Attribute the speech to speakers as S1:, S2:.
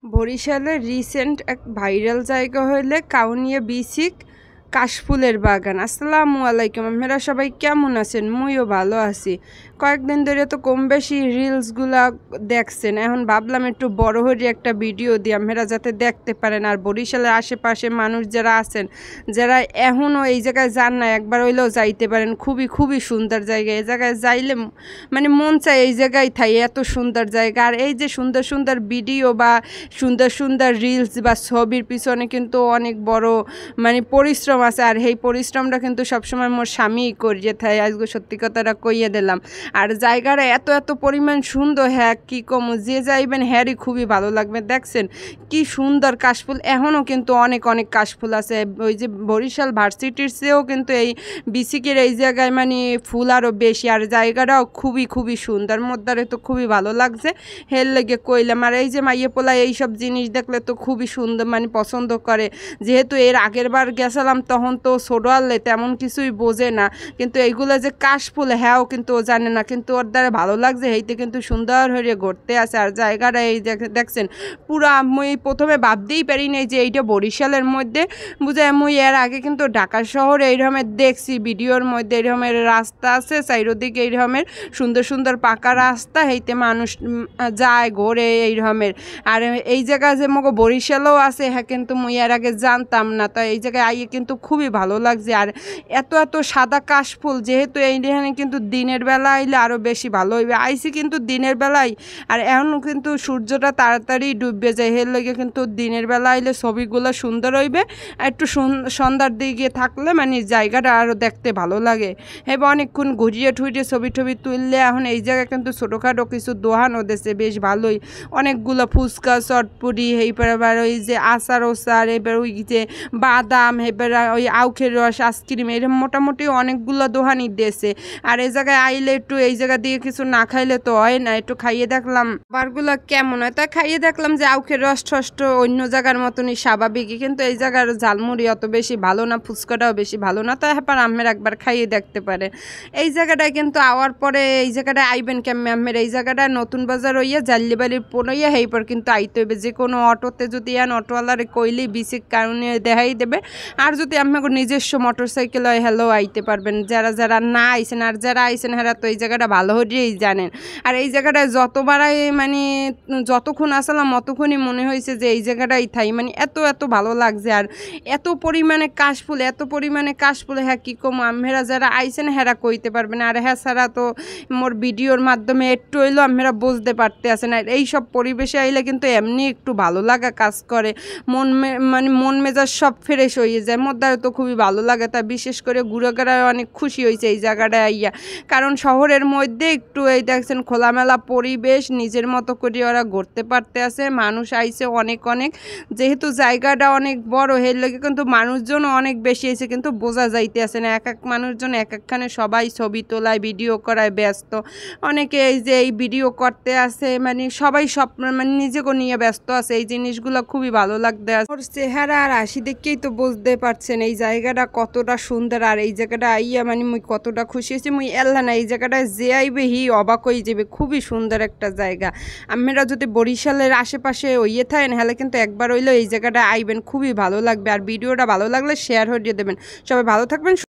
S1: বরিশালের রিসেন্ট এক ভাইরাল জায়গা হইলে কাউনিয়া বিসিক কাশফুলের বাগান। আসসালামু আলাইকুম, আপনারা সবাই কেমন আছেন? মুইও ভালো আছি। কয়েকদিন ধরে তো কম বেশি রিলসগুলা দেখছেন, এখন ভাবলাম একটু বড় হয়ে একটা ভিডিও দিই আপনারা যাতে দেখতে পারেন। আর বরিশালের আশেপাশে মানুষ যারা আছেন, যারা এখনও এই জায়গায় যান না, একবার হইলেও যাইতে পারেন। খুবই খুবই সুন্দর জায়গা। এই জায়গায় যাইলে মানে মন চায় এই জায়গায় থাই, এত সুন্দর জায়গা। আর এই যে সুন্দর সুন্দর ভিডিও বা সুন্দর সুন্দর রিলস বা ছবির পিছনে কিন্তু অনেক বড় মানে পরিশ্রম আছে। আর এই পরিশ্রমটা কিন্তু সবসময় মোর স্বামী করিয়ে থাকে। আজকে সত্যি কথাটা কইয়ে দিলাম। আর জায়গাটা এত এত পরিমাণ সুন্দর, হ্যাঁ কি কম, যে যাইবেন হ্যারই খুবই ভালো লাগবে। দেখছেন কি সুন্দর কাশফুল, এখনও কিন্তু অনেক অনেক কাশফুল আছে। ওই যে বরিশাল ভার্সিটির চেয়েও কিন্তু এই বিসিকের এই জায়গায় মানে ফুল আরও বেশি। আর জায়গাটাও খুবই খুবই সুন্দর, মোদ্দারে তো খুবই ভালো লাগছে, হের লেগে কইলাম। আর এই যে মাইয়ে পোলা এইসব জিনিস দেখলে তো খুবই সুন্দর মানে পছন্দ করে। যেহেতু এর আগের বার গেছিলাম তখন তো ছোটো আনলে তেমন কিছুই বোঝে না, কিন্তু এইগুলো যে কাশফুল হ্যাঁও কিন্তু ও জানে না, কিন্তু ওর দ্বারা ভালো লাগছে, এইতে কিন্তু সুন্দর হয়ে ঘুরতে আসে। আর জায়গাটা এই দেখছেন পুরা, মুই প্রথমে ভাবতেই পারি নাই যে এইটা বরিশালের মধ্যে। বুঝে মুই এর আগে কিন্তু ঢাকা শহরে এইরকমের দেখছি ভিডিওর মধ্যে, এইরকমের রাস্তা আছে চারিদিকে, এইরকমের সুন্দর সুন্দর পাকা রাস্তা, এইতে মানুষ যায় ঘোরে এইরকমের। আর এই জায়গায় যে মগো বরিশালেও আছে, হ্যাঁ কিন্তু মুই এর আগে জানতাম না। তো এই জায়গায় আইয়ে কিন্তু খুবই ভালো লাগছে। আর এত এত সাদা কাশফুল, যেহেতু এইখানে কিন্তু দিনের বেলা আইলে আরও বেশি ভালো হইবে। আইসি কিন্তু দিনের বেলায়, আর এখন কিন্তু সূর্যটা তাড়াতাড়ি ডুববে যায়, এর লেগে কিন্তু দিনের বেলা আইলে ছবিগুলো সুন্দর হইবে। আর একটু সন্ধ্যার দিকে থাকলে মানে জায়গাটা আরও দেখতে ভালো লাগে। এবার অনেকক্ষণ ঘুরিয়ে ঠুরিয়ে ছবি টবি তুললে এখন এই জায়গায় কিন্তু ছোটোখাটো কিছু দোহানও দেশে বেশ ভালোই, অনেকগুলো ফুচকা চটপুরি, এইবার আবার ওই যে আচার ওচার, এবার ওই যে বাদাম, এবার ওই আউখের রস, আইসক্রিম, এরকম মোটামুটি অনেকগুলো দোহানি দেশে। আর এই জায়গায় আইলে একটু এই জায়গা দিয়ে কিছু না খাইলে তো হয় না, একটু খাইয়ে দেখলাম বারগুলো কেমন হয়। তা খাইয়ে দেখলাম যে আউখের রস ঠষ্ট অন্য জায়গার মতনই স্বাভাবিকই, কিন্তু এই জায়গার ঝালমুড়ি অত বেশি ভালো না, ফুচকাটাও বেশি ভালো না। তো হ্যাঁ আমের একবার খাইয়ে দেখতে পারে। এই জায়গাটায় কিন্তু আওয়ার পরে এই জায়গাটায় আইবেন কেমন আমের, এই জায়গাটা নতুন বাজার হইয়া জাল্লিবাড়ির পড়ইয়া হেইপর কিন্তু আইতে হইবে। যে কোনো অটোতে যদি আন অটোওয়ালারে কইলেই বিসিক কারণে দেখাই দেবে। আর যদি আপনাকে নিজস্ব মোটর সাইকেল হয় হ্যালো আইতে পারবেন, যারা যারা না আইসেন। আর যারা আইসেন হ্যাঁ তো এই জায়গাটা ভালো হয়েই জানেন। আর এই জায়গাটায় যতবারাই মানে যতক্ষণ আসলাম অতক্ষণই মনে হয়েছে যে এই জায়গাটাই থাই, মানে এত এত ভালো লাগছে। আর এত পরিমাণে কাশফুল, এত পরিমাণে কাশফুল, হ্যাঁ কী কম আমেরা যারা আইসেন হ্যাঁ কইতে পারবেন। আর হ্যাঁ ছাড়া তো মোর ভিডিওর মাধ্যমে একটু হইলো আপনারা বুঝতে পারতে আসেন। আর এইসব পরিবেশে আইলে কিন্তু এমনি একটু ভালো লাগা কাজ করে, মানে মন মেজাজ সব ফ্রেশ হয়ে যায়, মোদ্দারে তো খুবই ভালো লাগে। তা বিশেষ করে ঘুরেঘাড়ায় অনেক খুশি হয়েছে এই জায়গাটায় আইয়া, কারণ শহরের মধ্যে একটু এই দেখছেন খোলামেলা পরিবেশ, নিজের মতো করে ওরা ঘুরতে পারতে আছে, মানুষ আইছে অনেক অনেক। যেহেতু জায়গাটা অনেক বড়, এর লাগে কিন্তু মানুষজনও অনেক বেশি হয়েছে, কিন্তু বোঝা যাইতে আছে না। এক এক মানুষজন এক একখানে সবাই ছবি তোলায় ভিডিও করায় ব্যস্ত। অনেকে এই যে এই ভিডিও করতে আছে, মানে সবাই সব মানে নিজেকে নিয়ে ব্যস্ত আছে। এই জিনিসগুলো খুবই ভালো লাগতে আছে। ওর চেহারা আর হাসি দেখেই তো বুঝতে পারছেন এই জায়গাটা কতটা সুন্দর। আর এই জায়গাটা আইয়া মানে মুই কতটা খুশি হয়েছি, মুই এল্লা না এই জায়গাটায় যে আইবে হি অবাক হয়ে যাবে। খুবই সুন্দর একটা জায়গা। আপনারা যদি বরিশালের আশেপাশে হইয়ে থাকেন হলে কিন্তু একবার হইলেও এই জায়গাটা আইবেন, খুবই ভালো লাগবে। আর ভিডিওটা ভালো লাগলে শেয়ার হয়ে দেবেন। সবাই ভালো থাকবেন।